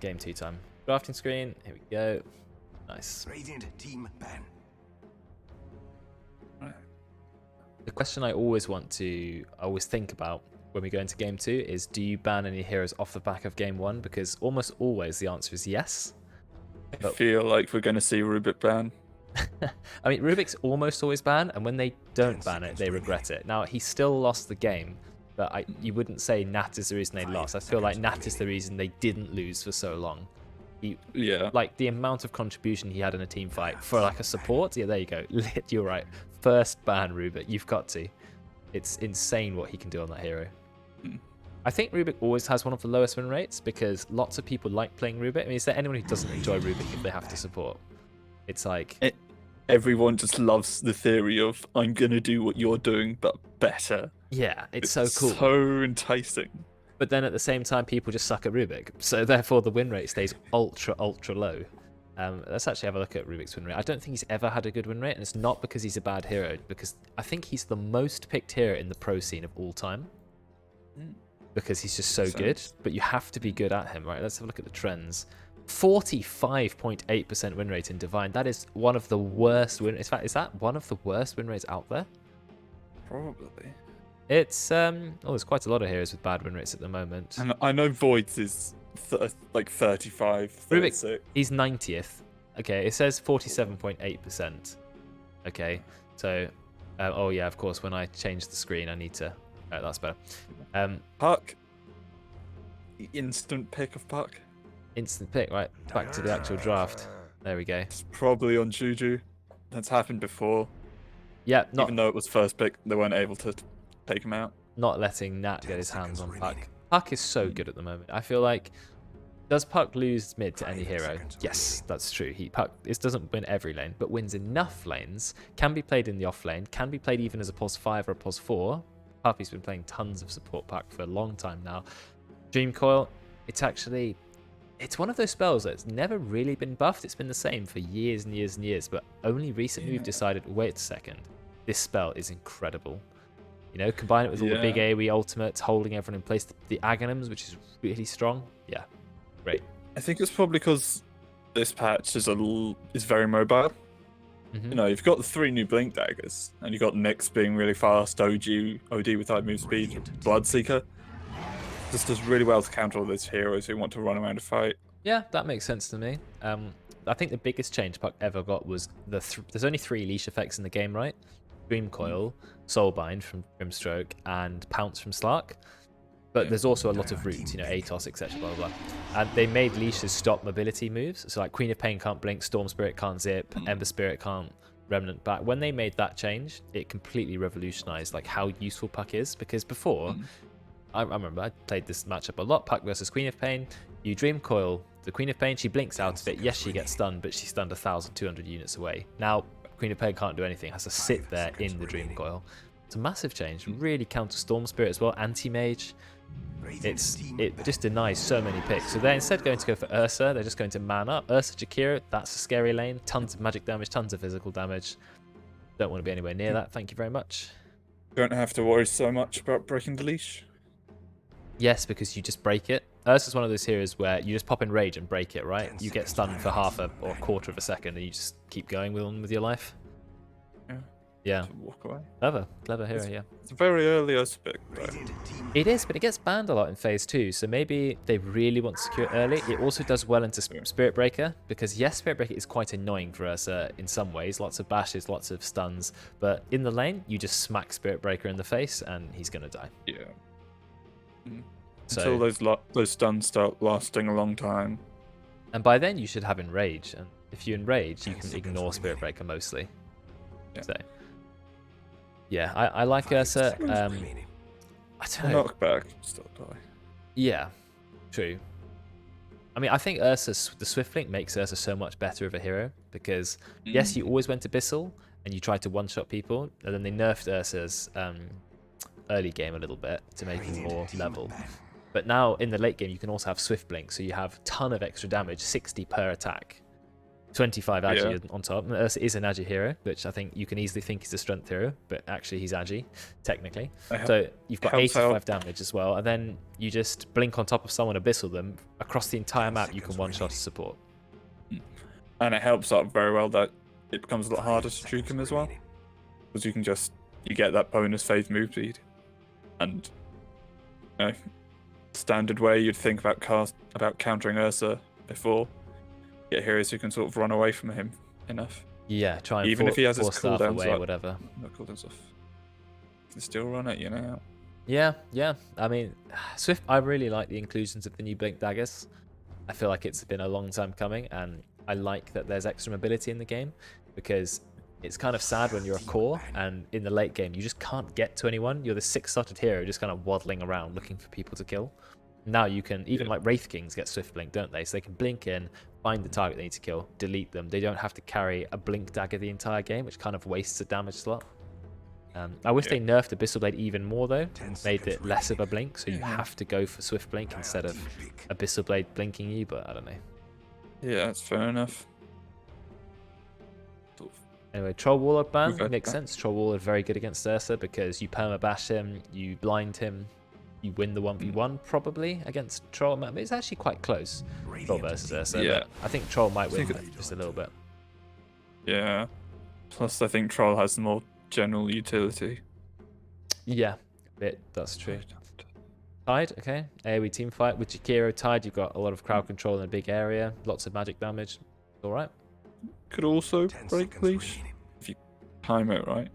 Game 2 time. Drafting screen. Here we go. Nice. Radiant team ban. The question I always think about when we go into game 2 is, do you ban any heroes off the back of game 1? Because almost always the answer is yes. I feel like we're going to see Rubik ban. I mean, Rubik's almost always ban, and when they don't ban it, they regret it. Now, he still lost the game, but you wouldn't say Nat is the reason they lost. I feel like Nat is the reason they didn't lose for so long. Like, the amount of contribution he had in a team fight for, like, a support. Yeah, there you go. You're right. First ban Rubik. You've got to. It's insane what he can do on that hero. I think Rubik always has one of the lowest win rates because lots of people like playing Rubik. I mean, is there anyone who doesn't enjoy Rubik if they have to support? It's like... Everyone just loves the theory of, I'm going to do what you're doing, but better. Yeah, it's so cool. So enticing. But then at the same time, people just suck at Rubik. So therefore, the win rate stays ultra, ultra low. Let's actually have a look at Rubik's win rate. I don't think he's ever had a good win rate, and it's not because he's a bad hero, because I think he's the most picked hero in the pro scene of all time. Because he's just so good, but you have to be good at him, right? Let's have a look at the trends. 45.8% win rate in Divine. That is one of the worst win rates. In fact, is that one of the worst win rates out there? Probably. It's there's quite a lot of heroes with bad win rates at the moment. And I know Voids is like 35, 36. Rubik, he's 90th. Okay, it says 47.8%. Okay, so oh yeah, of course, when I change the screen, I need to. Oh, that's better. Puck. Instant pick of Puck. Instant pick, right? Back to the actual draft. There we go. It's probably on Juju. That's happened before. Yeah, even though it was first pick, they weren't able to take him out. Not letting Nat get his hands on Puck. Puck is so good at the moment. I feel like, does Puck lose mid to any hero? Yes, that's true. Puck doesn't win every lane, but wins enough lanes. Can be played in the off lane. Can be played even as a pos 5 or a pos 4. Puppy's been playing tons of support Puck for a long time now. Dream Coil, it's one of those spells that's never really been buffed. It's been the same for years and years and years, but only recently we've decided, wait a second, this spell is incredible. You know, combine it with all the big AoE ultimates, holding everyone in place, the Aghanims, which is really strong. Yeah, great. I think it's probably because this patch is very mobile. You know, you've got the 3 new Blink Daggers, and you've got Nyx being really fast, OD with high move speed, Bloodseeker. This does really well to counter all those heroes who want to run around and fight. Yeah, that makes sense to me. I think the biggest change Puck ever got was there's only 3 leash effects in the game, right? Dream Coil, Soulbind from Grimstroke, and Pounce from Slark. But there's also a lot of roots, you know, Atos, etc. Blah, blah, blah. And they made leashes stop mobility moves. So like Queen of Pain can't blink, Storm Spirit can't zip, Ember Spirit can't remnant back. When they made that change, it completely revolutionized like how useful Puck is. Because before, I remember I played this matchup a lot, Puck versus Queen of Pain. You Dream Coil the Queen of Pain, she blinks out of it. Yes, she gets stunned, but she's stunned 1,200 units away. Now, Queen of Pain can't do anything, has to sit there in the Dream Coil. It's a massive change. Really counter Storm Spirit as well, Anti-Mage. It just denies so many picks. So they're instead going to go for Ursa. They're just going to man up. Ursa Jakiro, that's a scary lane. Tons of magic damage, tons of physical damage. Don't want to be anywhere near that. Thank you very much. Don't have to worry so much about breaking the leash. Yes, because you just break it. Ursa's one of those heroes where you just pop in rage and break it, right? You get stunned for half or a quarter of a second and you just keep going with your life. Yeah. Walk away. Clever hero, yeah. It's a very early Ursa pick, though. It is, but it gets banned a lot in phase 2, so maybe they really want to secure it early. It also does well into Spirit Breaker, because yes, Spirit Breaker is quite annoying for Ursa in some ways. Lots of bashes, lots of stuns, but in the lane, you just smack Spirit Breaker in the face and he's going to die. Yeah. Until those stuns start lasting a long time. And by then, you should have Enrage, and if you Enrage, you can ignore Spirit Breaker mostly. Yeah. So, yeah, I like Ursa. I don't know. Knockback, still die. Yeah, true. I mean, I think the Swift Link makes Ursa so much better of a hero because, yes, you always went to Bissell and you tried to one-shot people, and then they nerfed Ursa's early game a little bit to make him more level. But now in the late game, you can also have Swift Blink, so you have a ton of extra damage, 60 per attack. 25 agi on top. And Ursa is an agi hero, which I think you can easily think is a strength hero, but actually he's agi, technically. So you've got 85 damage as well, and then you just blink on top of someone, abyssal them. Across the entire map, you can one-shot a support. And it helps out very well that it becomes a lot harder to juke him as well. Because you get that bonus phase move speed. And, you know, standard way you'd think about countering Ursa before. Get heroes who can sort of run away from him enough. Yeah, try and even if he has his cooldowns away, like, whatever. Not cooldowns off. You can still run it, you know. Yeah. I mean, Swift. I really like the inclusions of the new blink daggers. I feel like it's been a long time coming, and I like that there's extra mobility in the game, because it's kind of sad when you're a core and in the late game you just can't get to anyone. You're the 6-slotted hero just kind of waddling around looking for people to kill. Now you can, even like Wraith Kings get Swift Blink, don't they? So they can blink in, find the target they need to kill, delete them. They don't have to carry a Blink Dagger the entire game, which kind of wastes a damage slot. I wish they nerfed Abyssal Blade even more though, made it less of a blink, so you have to go for Swift Blink instead of Abyssal Blade blinking you, but I don't know. Yeah, that's fair enough. Anyway, Troll Warlord ban makes sense. Troll Warlord very good against Ursa because you permabash him, you blind him, you win the 1v1 probably against Troll. It's actually quite close, Troll versus Ursa. Yeah. But I think Troll might win just a little bit. Yeah. Plus, I think Troll has more general utility. Yeah, that's true. Tide, okay. AoE team fight with Jakiro Tide. You've got a lot of crowd control in a big area, lots of magic damage. All right. Could also break leash if you time it right.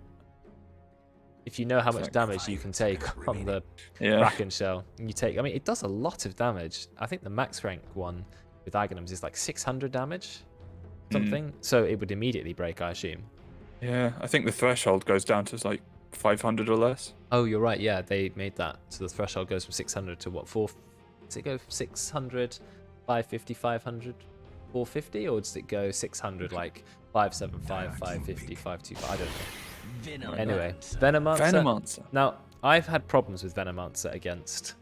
If you know how much damage you can take on the Kraken shell, and you take, I mean, it does a lot of damage. I think the max rank one with Aghanims is like 600 damage, something. So it would immediately break, I assume. Yeah, I think the threshold goes down to like 500 or less. Oh, you're right. Yeah, they made that. So the threshold goes from 600 to what? Does it go 600, 550, 500, 450, or does it go 600 like 575, 550, 525? I don't know. Anyway, Venomancer. Now, I've had problems with Venomancer against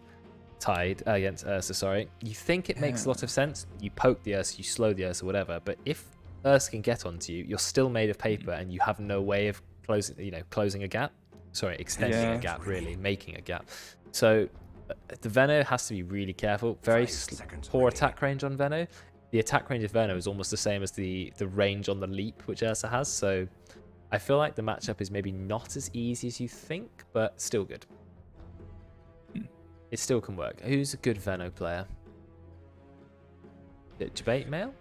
Ursa, sorry. You think it makes a lot of sense. You poke the Ursa, you slow the Ursa, whatever. But if Ursa can get onto you, you're still made of paper, and you have no way of closing a gap. Sorry, extending a gap, really, making a gap. So the Veno has to be really careful. Very poor attack range on Veno. The attack range of Veno is almost the same as the range on the Leap, which Ursa has. So I feel like the matchup is maybe not as easy as you think, but still good. It still can work. Who's a good Veno player? Is it Debate Mail?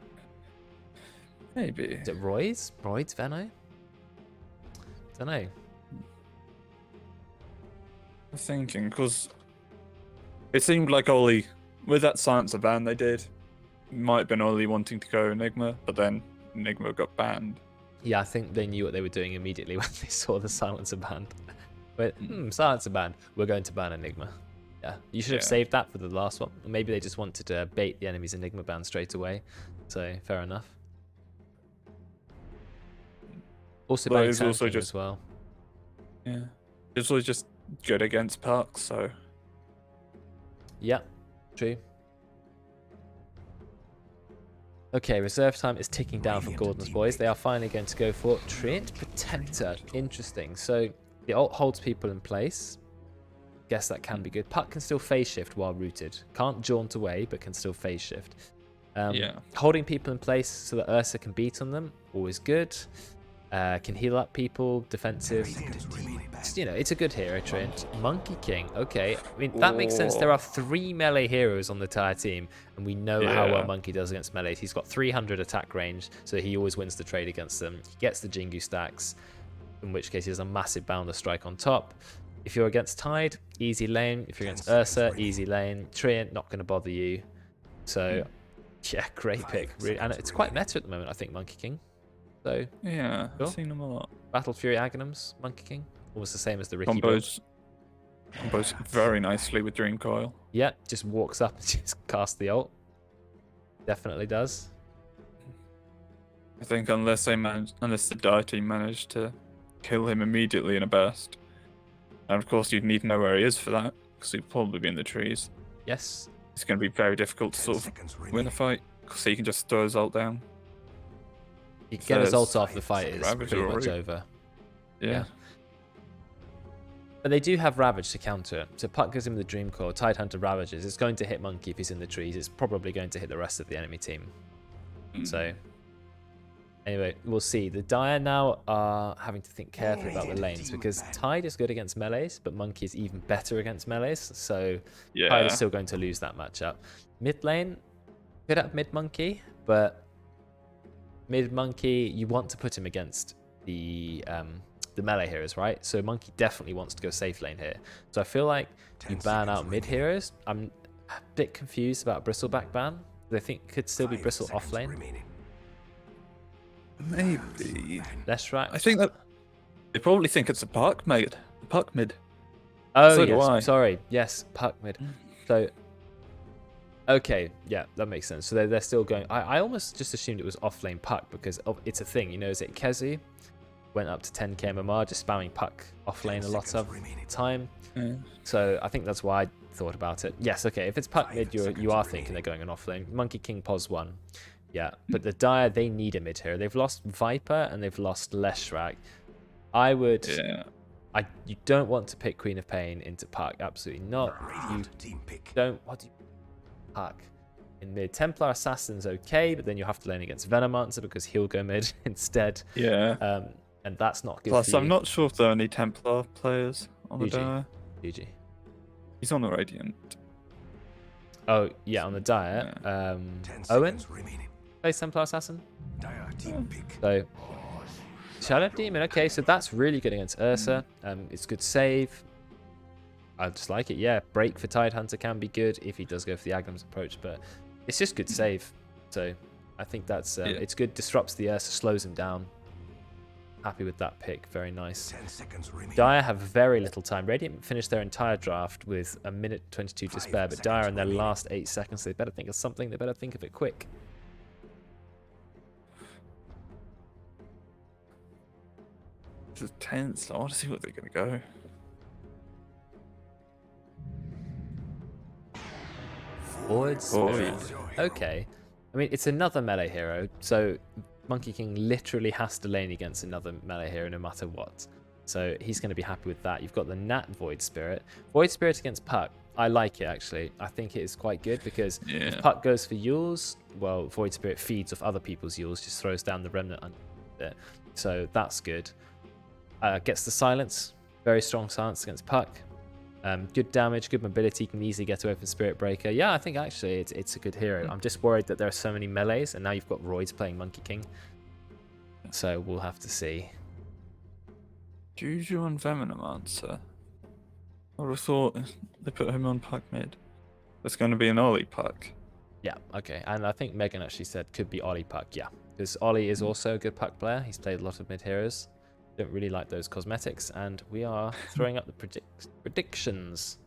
Maybe. Is it Roy's? Roy's Veno? Don't know. I'm thinking, because it seemed like Ollie, with that Silencer ban they did, might have been Ollie wanting to go Enigma, but then Enigma got banned. Yeah, I think they knew what they were doing immediately when they saw the Silencer ban. But, Silencer ban, we're going to ban Enigma. Yeah, you should have saved that for the last one. Maybe they just wanted to bait the enemy's Enigma ban straight away. So, fair enough. Also, but it's also just as well. Yeah, it's also just good against Parks, so. Yeah, true. Okay, reserve time is ticking down for Gordon's boys. They are finally going to go for Treant Protector. Interesting. So the ult holds people in place. Guess that can be good. Puck can still phase shift while rooted. Can't jaunt away, but can still phase shift. Holding people in place so that Ursa can beat on them, always good. Can heal up people, defensive. It's a good hero, Trent. Monkey King, okay. I mean, that makes sense. There are 3 melee heroes on the entire team, and we know how well Monkey does against melees. He's got 300 attack range, so he always wins the trade against them. He gets the Jingu stacks, in which case he has a massive Bounder strike on top. If you're against Tide, easy lane. If you're against Ursa, easy lane. Treant, not going to bother you. So, yeah, great pick. Really, and it's quite meta at the moment, I think, Monkey King. So, yeah, I've seen them a lot. Battle Fury Aghanims, Monkey King, almost the same as the Ricky combos very nicely with Dream Coil. Yeah, just walks up and just casts the ult. Definitely does. I think unless the Dire team managed to kill him immediately in a burst, and of course you'd need to know where he is for that, because he'd probably be in the trees. Yes. It's going to be very difficult to sort of win a fight, so you can just throw his ult down. You get his ult off, the fight is Ravage pretty much already. over. Yeah. But they do have Ravage to counter it. So Puck gives him the Dream Core, Tidehunter Ravages. It's going to hit Monkey if he's in the trees. It's probably going to hit the rest of the enemy team. So, anyway, we'll see. The Dire now are having to think carefully about the lanes because Tide is good against melees, but Monkey is even better against melees. So, Tide is still going to lose that matchup. Mid lane, good at mid Monkey, but mid Monkey, you want to put him against the melee heroes, right? So Monkey definitely wants to go safe lane here. So I feel like you ban out mid heroes. I'm a bit confused about Bristleback ban. I think it could still be Bristle off lane. Maybe. That's right. I think that they probably think it's a Puck mid. Puck mid. Oh, So do yes. I. Sorry. Yes, Puck mid. So, okay. Yeah, that makes sense. So they're still going. I almost just assumed it was off lane Puck because it's a thing. You know, is it Kezu? Went up to 10k MMR, just spamming Puck off lane a lot of time. So I think that's why I thought about it. Yes, okay. If it's Puck mid, you are thinking they're going on off lane. Monkey King pos 1. Yeah, but the Dire, they need a mid hero. They've lost Viper and they've lost Leshrac. I would... Yeah. You don't want to pick Queen of Pain into Puck. Absolutely not. You don't... What do you... Puck in mid. Templar Assassin's okay, but then you have to lane against Venomancer because he'll go mid instead. Yeah. And that's not good Plus, for you. I'm not sure if there are any Templar players on the GG. Dire. GG. He's on the Radiant. Oh, yeah, on the Dire. Owen plays Templar Assassin. So, Shadow Demon. Okay, so that's really good against Ursa. It's good save. I just like it. Yeah, break for Tidehunter can be good if he does go for the Agnum's approach, but it's just good save. So, I think that's it's good. Disrupts the Ursa, slows him down. Happy with that pick. Very nice. Dire have very little time. Radiant finished their entire draft with a minute 22 to spare, but Dire in their last 8 seconds, they better think of something. They better think of it quick. This is tense. I want to see what they're going to go. Forward Spirit. Okay. I mean, it's another melee hero, so Monkey King literally has to lane against another melee hero no matter what. So he's going to be happy with that. You've got the Nat Void Spirit. Void Spirit against Puck. I like it, actually. I think it is quite good because if Puck goes for Yules, well, Void Spirit feeds off other people's Yules, just throws down the Remnant under it. So that's good. Gets the Silence. Very strong silence against Puck. Good damage, good mobility, can easily get away from Spirit Breaker. Yeah, I think actually it's a good hero. I'm just worried that there are so many melees, and now you've got Royds playing Monkey King. So we'll have to see. Juju and Venomancer. I would have thought they put him on Puck mid. It's going to be an Ollie Puck. Yeah, okay. And I think Megan actually said could be Ollie Puck, yeah. Because Ollie is also a good Puck player. He's played a lot of mid heroes. Don't really like those cosmetics, and we are throwing up the predictions.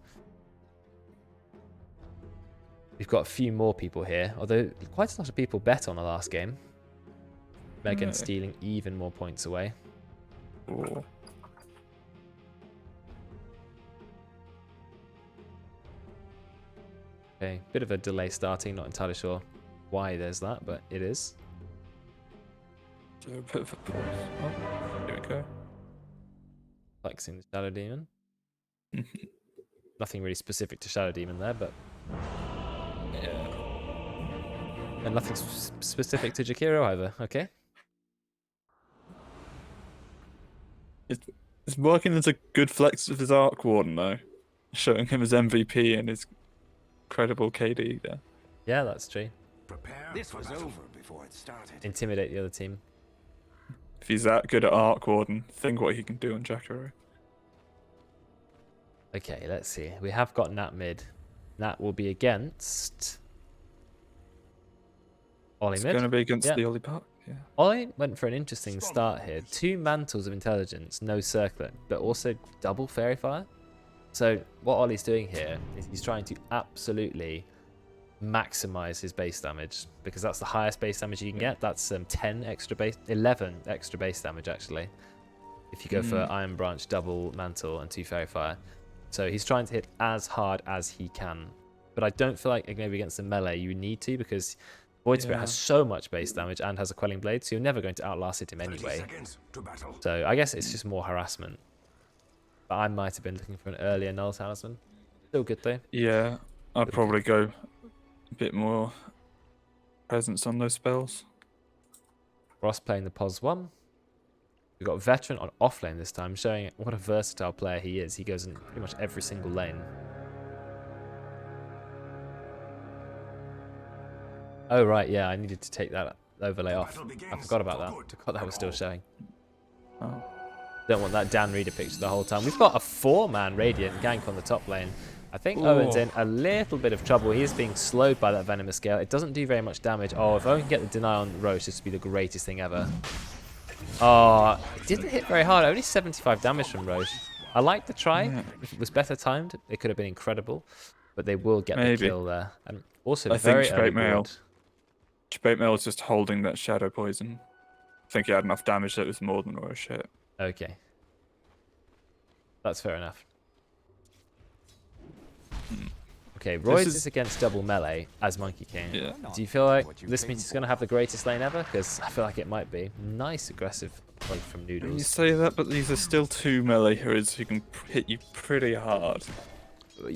We've got a few more people here, although quite a lot of people bet on the last game. Megan stealing even more points away. Ooh. Okay, bit of a delay starting, not entirely sure why there's that, but it is. Do a bit of a pause. Oh, here we go. Flexing the Shadow Demon. Nothing really specific to Shadow Demon there, but... Yeah. And nothing specific to Jakiro either, okay? It's working as a good flex with his Arc Warden, though. Showing him as MVP and his credible KD there. Yeah, that's true. This was over before it started. Intimidate the other team. If he's that good at Arc Warden, think what he can do on Jakiro. Okay, let's see. We have got Nat mid. Nat will be against... Ollie It's mid. going to be against the Ollie Puck. Yeah. Ollie went for an interesting start here. 2 Mantles of Intelligence, no Circlet, but also double Fairy Fire. So what Ollie's doing here is he's trying to absolutely maximize his base damage, because that's the highest base damage you can get. That's 11 extra base damage actually, if you go for Iron Branch, double Mantle, and 2 Fairy Fire. So he's trying to hit as hard as he can, but I don't feel like maybe against the melee you need to, because Void Spirit has so much base damage and has a Quelling Blade, so you're never going to outlast him 30 anyway. seconds to battle. So I guess it's just more harassment. But I might have been looking for an earlier Null Talisman. Still good though. Yeah, I'd probably go a bit more presence on those spells. Ross playing the POS 1. We've got Veteran on offlane this time, showing what a versatile player he is. He goes in pretty much every single lane. Oh, right, yeah, I needed to take that overlay off. I forgot about that. I forgot that was still showing. Oh. Don't want that Dan Reader picture the whole time. We've got a 4-man Radiant gank on the top lane. I think Owen's in a little bit of trouble. He is being slowed by that Venomous Gale. It doesn't do very much damage. Oh, if Owen can get the deny on Roche, this would be the greatest thing ever. Oh, it didn't hit very hard. Only 75 damage from Roche. I like the try. Yeah. If it was better timed, it could have been incredible. But they will get the kill there. And also I very think early Straight Mail. board. Straight Mail is just holding that Shadow Poison. I think he had enough damage that it was more than a shit. Okay. That's fair enough. Okay, Royce is against double melee as Monkey King. Yeah. Do you feel like this means he's going to have the greatest lane ever? Because I feel like it might be. Nice aggressive play from You Noodles. say that, but these are still 2 melee heroes who can hit you pretty hard.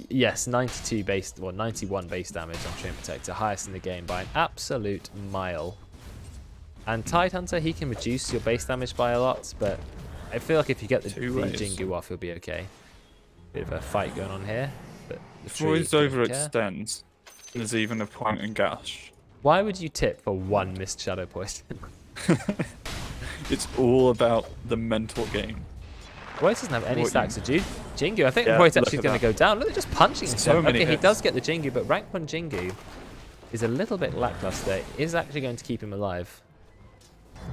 Yes, 92 base, well, 91 base damage on Treant Protector, highest in the game by an absolute mile. And Tidehunter, he can reduce your base damage by a lot, but I feel like if you get the Jingu off, you'll be okay. Bit of a fight going on here. But Before he's overextends, there's even a point in Gash. Why would you tip for 1 missed Shadow Poison? It's all about the mental game. Royce doesn't have any stacks of Jingu. I think Yeah, Royce look actually at going to go down. Look, they're just punching So him. many Okay, he hits. does get the Jingu, but rank 1 Jingu is a little bit lackluster. It is actually going to keep him alive.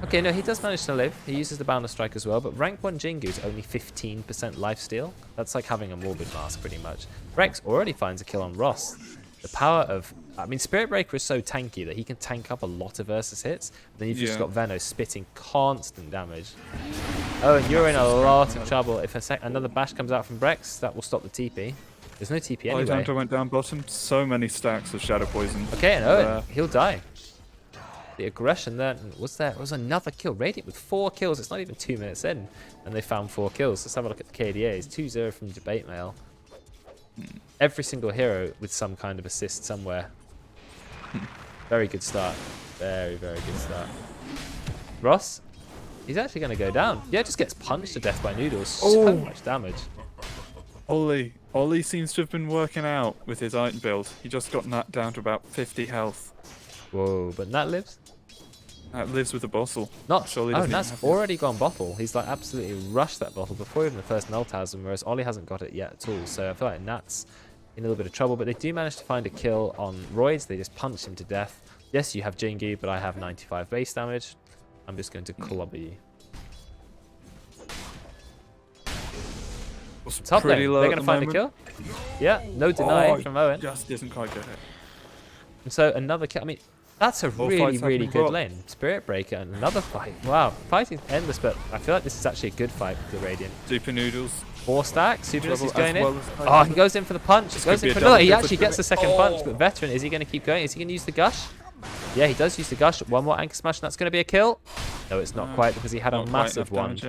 Okay, no, he does manage to live. He uses the Boundless Strike as well, but rank 1 Jingu is only 15% lifesteal. That's like having a Morbid Mask, pretty much. Rex already finds a kill on Ross. The power of... I mean, Spirit Breaker is so tanky that he can tank up a lot of versus hits. Then you've just got Veno spitting constant damage. Oh, and you're in a lot of trouble. If another bash comes out from Brex, that will stop the TP. There's no TP anyway. Tidehunter went down bottom. So many stacks of Shadow Poison. Okay, and Owen, he'll die. The aggression there. Was another kill. Radiant with 4 kills. It's not even 2 minutes in. And they found 4 kills. Let's have a look at the KDAs. 2-0 from Debate Mail. Every single hero with some kind of assist somewhere. Very good start. Very, very good start. Ross, he's actually going to go down. Yeah, just gets punched to death by Noodles. So much damage. Ollie seems to have been working out with his item build. He just got Nat down to about 50 health. Whoa, but Nat lives? Nat lives with a bottle. Nat's already gone bottle. He's like absolutely rushed that bottle before even the first Null Talisman, whereas Ollie hasn't got it yet at all. So I feel like Nat's in a little bit of trouble, but they do manage to find a kill on Roids. They just punch him to death. Yes, you have Jingu, but I have 95 base damage. I'm just going to clobber you. Top lane, they're going to find a kill? Yeah, no deny from Owen. Just isn't quite good. And so another kill. I mean, that's a really, really good lane. Spirit Breaker and another fight. Wow, fighting's endless, but I feel like this is actually a good fight for the Radiant. Super Noodles. 4 stacks. Super Noodles is going in. Well Oh, he goes in for the punch. He goes in for no, he actually gets the second punch, Oh. but Veteran, is he going to keep going? Is he going to use the Gush? Yeah, he does use the Gush. One more Anchor Smash, and that's going to be a kill. No, it's not quite, because he had a massive wand.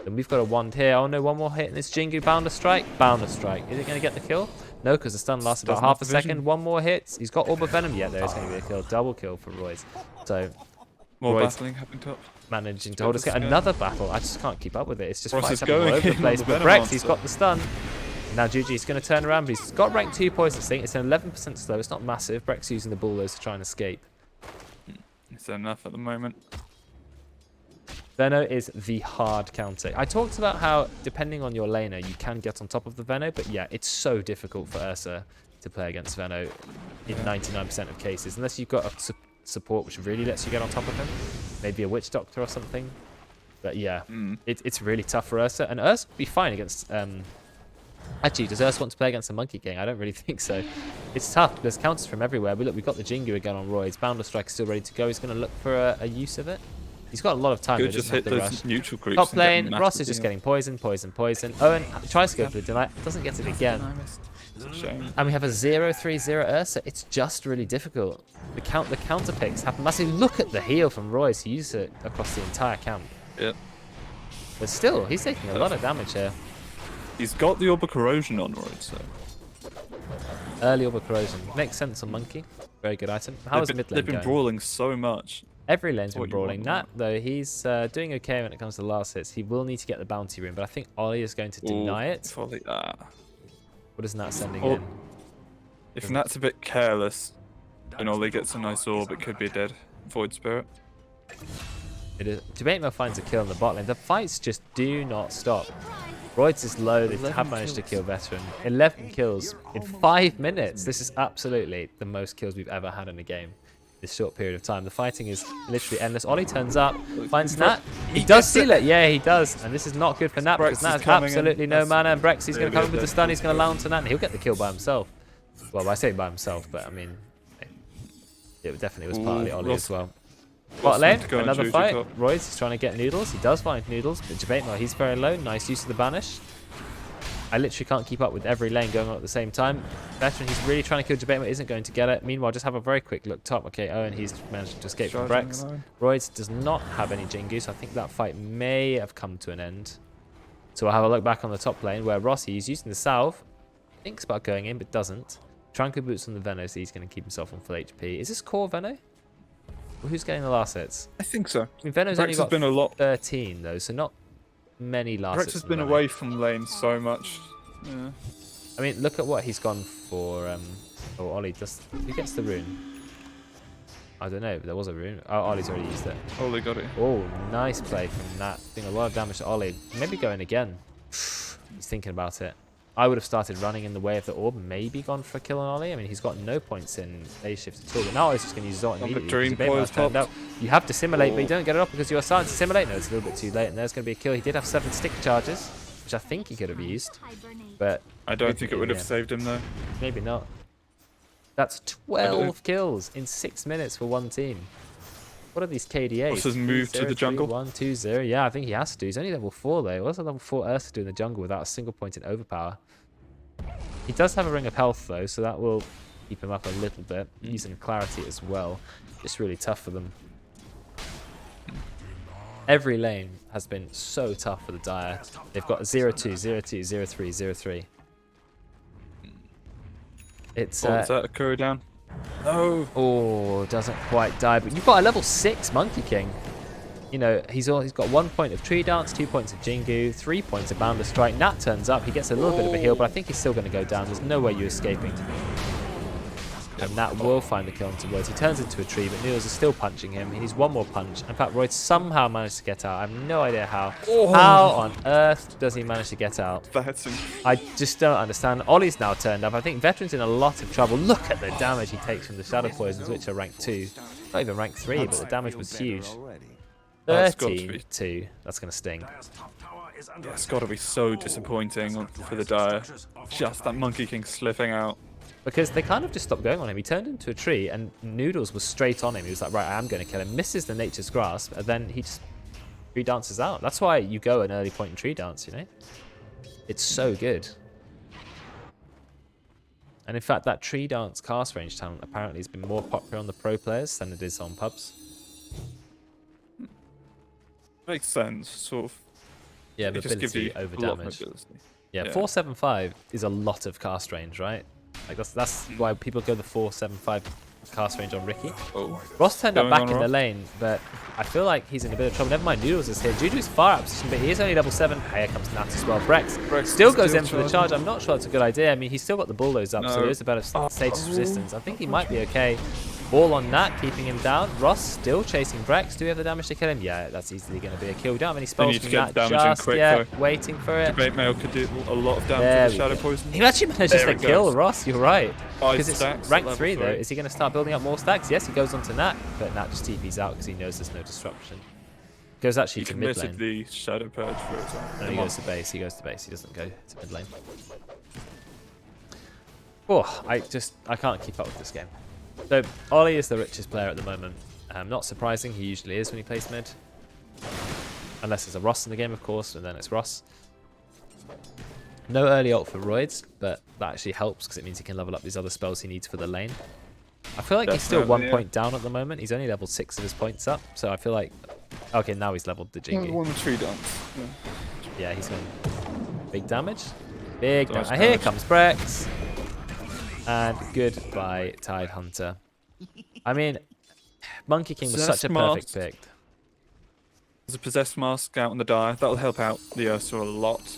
Then we've got a wand here. Oh no, one more hit, and it's Jingu. Boundless Strike. Boundless Strike. Is it going to get the kill? No, because the stun lasts about half a second. One more hit. He's got Orb of Venom. Yeah, there's going to be a kill. Double kill for Royce. So, More Royce battling happening top. managing to hold us. Another battle. I just can't keep up with it. It's just Ross fights is happening all going over the in place. on the But Venom Brex, he's monster. got the stun. Now Juji's going to turn around, but he's got rank 2 poison sting. It's an 11% slow. It's not massive. Brex using the bulldoze to try and escape. It's enough at the moment. Veno is the hard counter. I talked about how, depending on your laner, you can get on top of the Veno, but yeah, it's so difficult for Ursa to play against Veno in 99% of cases, unless you've got a support which really lets you get on top of him. Maybe a Witch Doctor or something. But yeah, it's really tough for Ursa, and Ursa would be fine against... Actually, does Ursa want to play against a Monkey King? I don't really think so. It's tough. There's counters from everywhere. But look, we've got the Jingu again on Roy's. Boundless Strike is still ready to go. He's going to look for a use of it. He's got a lot of time. Could just hit those rush. neutral creeps. Top and get lane, massive Ross is just deal. getting poison. Owen tries to go for the deny, doesn't get it again. It's a shame. And we have a 0-3-0 Ursa. It's just really difficult. The counter picks happen massively. Look at the heal from Royce. He used it across the entire camp. Yep. But still, he's taking a lot of damage here. He's got the Orbital Corrosion on Royd, so. Early Orbital Corrosion. Makes sense on Monkey. Very good item. How is mid lane They've been going? brawling so much. Every lane's been What you brawling. want, Nat, though, he's doing okay when it comes to last hits. He will need to get the bounty room, but I think Ollie is going to deny it. Probably, What is Nat sending Or- in? If Nat's a bit careless and Ollie gets a nice orb, it could be a dead Void Spirit. It is. Debatemo finds a kill in the bot lane. The fights just do not stop. Royds is low. They have managed to kill Veteran. 11 kills in 5 minutes. This is absolutely the most kills we've ever had in a game. This short period of time. The fighting is literally endless. Ollie turns up, finds Nat. He does seal it. Yeah, he does. And this is not good for Nat because Nat has absolutely no mana. And Brex, he's going to come in with the stun. He's going to allow him to Nat. And he'll get the kill by himself. Well, I say by himself, but I mean, it definitely was partly Ollie as well. Bot lane, another fight. Royce is trying to get Noodles. He does find Noodles, but Debatemo, he's very low. Nice use of the banish. I literally can't keep up with every lane going on at the same time. Veteran, he's really trying to kill Debatemo, isn't going to get it. Meanwhile, just have a very quick look top. Okay, Owen, he's managed to escape from Brex. Royce does not have any Jingu, so I think that fight may have come to an end. So we'll have a look back on the top lane where Rossi is using the salve. Thinks about going in, but doesn't. Tranquil boots on the Veno, so he's going to keep himself on full HP. Is this core Veno? Well, who's getting the last hits? I think so. I mean, Veno's Brex only got has been a lot. 13 though, so not many last hits. Brex has on been Veno. away from lane so much. Yeah. I mean, look at what he's gone for. Oh, Ollie does. Who gets the rune? I don't know. There was a rune. Oh, Ollie's already used it. Ollie got it. Oh, nice play from Nat. Doing a lot of damage to Ollie. Maybe going again. He's thinking about it. I would have started running in the way of the orb, maybe gone for a kill on Ollie. I mean, he's got no points in phase shift at all. But now Ollie's just going to use Zot immediately. Dream Coil's popped. Out. You have to simulate, but you don't get it up because you're starting to simulate. No, it's a little bit too late, and there's going to be a kill. He did have 7 stick charges, which I think he could have used, but I don't think it would have saved him though. maybe not. That's 12 kills in 6 minutes for one team. What are these KDAs? Ross has moved to the jungle. 1, 2, 0. Yeah, I think he has to. He's only level 4 though. What's a level 4 Ursa do in the jungle without a single point in overpower? He does have a ring of health though, so that will keep him up a little bit. Using clarity as well. It's really tough for them. Every lane has been so tough for the Dire. They've got 0-2, 0-2, 0-3, 0-3. It's Oh, is that a Kuro down? No. oh, doesn't quite die, but you've got a level 6 Monkey King. You know, he's got 1 point of Tree Dance, 2 points of Jingu, 3 points of Boundless Strike. Nat turns up, he gets a little bit of a heal, but I think he's still going to go down. There's no way you're escaping. And Nat will find the kill onto Royce. He turns into a tree, but Niels is still punching him. He needs one more punch. In fact, Royce somehow managed to get out. I have no idea how. How on earth does he manage to get out? That's I just don't understand. Ollie's now turned up. I think Veteran's in a lot of trouble. Look at the damage he takes from the Shadow Poisons, which are rank 2. Not even rank 3, but the damage was huge. That's got to be 13-2. That's going to sting. Yeah, it's got to be so disappointing for the Dire. Just that Monkey King slipping out. Because they kind of just stopped going on him. He turned into a tree, and Noodles was straight on him. He was like, right, I am going to kill him. Misses the Nature's Grasp, and then he just tree dances out. That's why you go an early point in tree dance, you know? It's so good. And in fact, that tree dance cast range talent apparently has been more popular on the pro players than it is on pubs. Makes sense, sort of. Yeah, the It just gives ability you over a lot of damage. mobility. Yeah, Yeah. 475 is a lot of cast range, right? Like that's why people go the 475 cast range on Ricky. Oh. Ross turned up Going back on, in the Ross? lane, but I feel like he's in a bit of trouble. Never mind, Noodles is here. Juju's far out of position, but he is only level 7. Here comes Nat as well. Brex still goes in for the charge. I'm not sure it's a good idea. I mean, he's still got the bulldoze up, so No. there is a better status resistance. I think he might be okay. Ball on Nat, keeping him down. Ross still chasing Brex. Do we have the damage to kill him? Yeah, that's easily going to be a kill. We don't have any spells need to from get Nat the damage in just quick, yet. though. Waiting for it. Debate Mail could do a lot of There damage we with the Shadow go. Poison. He actually manages There to it kill goes. Ross, you're right. 5 Because it's stacks at rank level 3 though. 3. Is he going to start building up more stacks? Yes, he goes on to Nat, but Nat just TP's out because he knows there's no disruption. Goes actually He to mid committed lane. the Shadow Purge for it. No, he goes to base. He goes to base. He doesn't go to mid lane. Oh, I can't keep up with this game. So Ollie is the richest player at the moment. Not surprising. He usually is when he plays mid. Unless there's a Ross in the game, of course, and then it's Ross. No early ult for Roids, but that actually helps because it means he can level up these other spells he needs for the lane. I feel like he's still Definitely, 1 point down at the moment. He's only leveled 6 of his points up, so I feel like... Okay, now he's leveled the Jingy. Won the tree dance. Yeah, he's going big damage. Big Nice damage. Here damage. comes Brex. And goodbye, Tide Hunter. I mean, Monkey King was such a perfect pick. There's a possessed mask out on the die. That'll help out the Ursa a lot.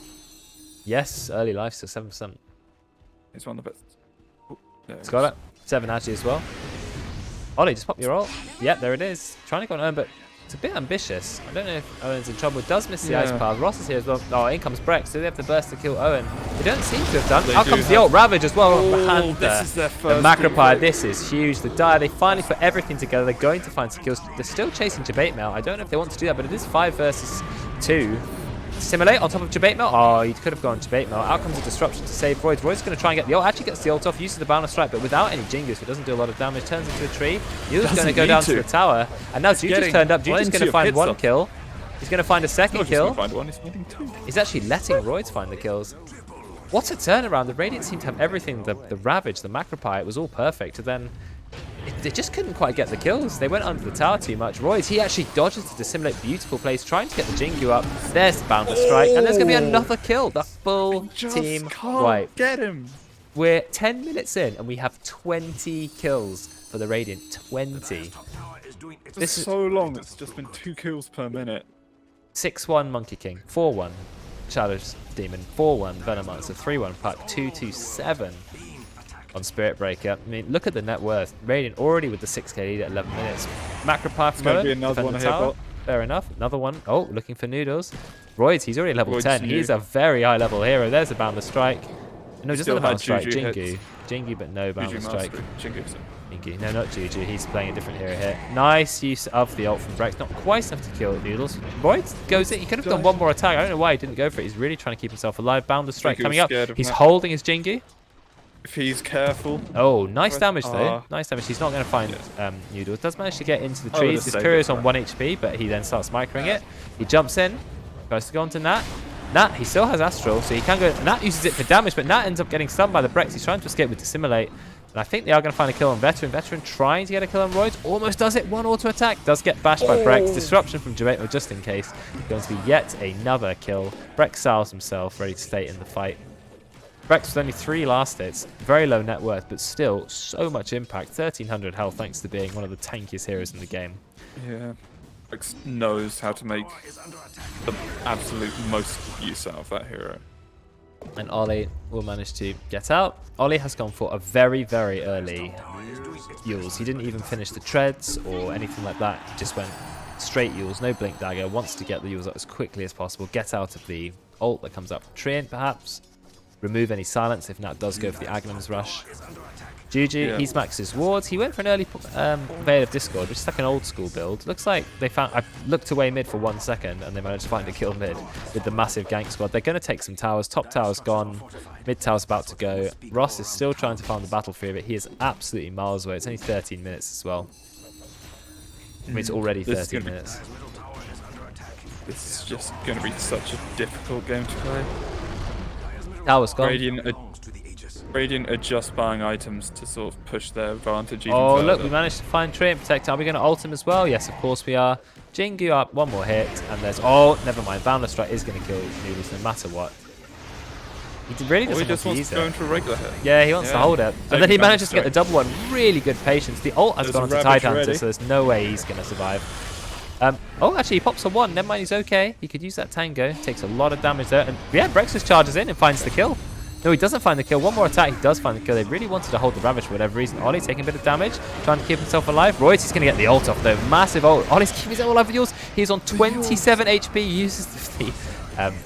Yes, early life, so 7%. It's one of the best. Oh, there It's got it. 7 actually as well. Ollie, just pop your ult. Yep, there it is. Trying to go on Owen, but it's a bit ambitious. I don't know if Owen's in trouble. Does miss the ice path. Ross is here as well. Oh, in comes Brex. So they have the burst to kill Owen. They don't seem to have done. They Out do comes the have- ult. Ravage as well. Oh, And this is their the first Macropie. defeat. This is huge. The Dire, they finally put everything together. They're going to find some kills. They're still chasing Debate Mail. I don't know if they want to do that, but it is 5 versus 2. Simulate on top of Debate Mail. Oh, he could have gone Debate Mail. Out comes a disruption to save Royds. Royds going to try and get the ult. Actually gets the ult off, uses the Boundless Strike, but without any Jingus, so it doesn't do a lot of damage. Turns into a tree. Yu's going to go down to the tower. And now Juju's turned up. Juju's going to find 1 kill. He's going to find a second kill. Find one. He's finding 2. He's actually letting Royds find the kills. What a turnaround. The Radiant seemed to have everything. The Ravage, the Macropie, it was all perfect. And then they just couldn't quite get the kills. They went under the tower too much. Royds, he actually dodges to dissimulate. Beautiful place, trying to get the Jingu up. There's the Boundless Strike. And there's going to be another kill. The full team wipe. Get him. We're 10 minutes in and we have 20 kills for the Radiant. 20. This is so long. It's just been 2 kills per minute. 6-1 Monkey King, 4-1 Shadows Demon, 4-1 Venomancer, 3-1 Puck, 2-2-7 on Spirit Breaker. I mean, look at the net worth. Radiant already with the 6k lead at 11 minutes. Macropie from gonna Owen, be another defend one the here, tower. bot. Fair enough. Another one. Oh, looking for noodles. Royds, he's already level Royds 10. new. He's a very high level hero. There's a Boundless Strike. No, just not a Still had Boundless Strike. Juju Jingu. hits. Jingu, but no Boundless Juju Strike. Mastery. Jingu, so. Jingu. No, not Juju. He's playing a different hero here. Nice use of the ult from Brex. Not quite enough to kill Noodles. Royds goes in. He could have done one more attack. I don't know why he didn't go for it. He's really trying to keep himself alive. Boundless Strike he coming was up. scared of He's that. holding his Jingu. If he's careful. Oh, nice damage though. Ah. Nice damage. He's not going to find Noodles. Does manage to get into the I would've trees. His saved Courier's it on 1 HP, but he then starts microing it. He jumps in. Goes to go onto Nat. Nat, he still has Astral, so he can go. Nat uses it for damage, but Nat ends up getting stunned by the Brex. He's trying to escape with Dissimulate. And I think they are going to find a kill on Veteran. Veteran trying to get a kill on Royds. Almost does it. 1 auto attack. Does get bashed by Brex. Disruption from Jabato just in case. Going to be yet another kill. Brex salves himself, ready to stay in the fight. Brex with only 3 last hits. Very low net worth, but still so much impact. 1300 health thanks to being one of the tankiest heroes in the game. Yeah. Rex knows how to make the absolute most use out of that hero. And Ollie will manage to get out. Ollie has gone for a very, very early Yules. He didn't even finish the treads or anything like that. He just went straight Yules, no Blink Dagger. Wants to get the Yules up as quickly as possible. Get out of the ult that comes up from Treant, perhaps. Remove any silence if Nat does go for the Agnum's Rush. Juju, he's maxed his wards. He went for an early Veil of Discord, which is like an old school build. Looks like they found... I looked away mid for 1 second and they managed to find a kill mid with the massive gank squad. They're going to take some towers. Top tower's gone. Mid tower's about to go. Ross is still trying to find the battlefield, but he is absolutely miles away. It's only 13 minutes as well. I mean, it's already 13 minutes. This is just going to be such a difficult game to play. Tower's gone. Radiant are just buying items to sort of push their advantage even Oh, further. look, we managed to find Treant Protector. Are we going to ult him as well? Yes, of course we are. Jingu up, 1 more hit, and there's... Oh, never mind. Boundless Strike is going to kill Noodles no matter what. He really Or he doesn't just want to wants use to go it. into a regular hit. Yeah, he wants to hold it. And then he Boundless manages to get the Strike. double one. Really good patience. The ult has There's gone a onto Ravage Tide Hunter, ready. so there's no way he's going to survive. Oh, actually, he pops a 1. Never mind, he's okay. He could use that Tango. Takes a lot of damage there. And yeah, Brexus charges in and finds the kill. No, he doesn't find the kill. 1 more attack, he does find the kill. They really wanted to hold the Ravage for whatever reason. Ollie taking a bit of damage, trying to keep himself alive. Royds, he's going to get the ult off though. Massive ult. Ollie's keeping himself alive with yours. He's on 27 HP. Uses the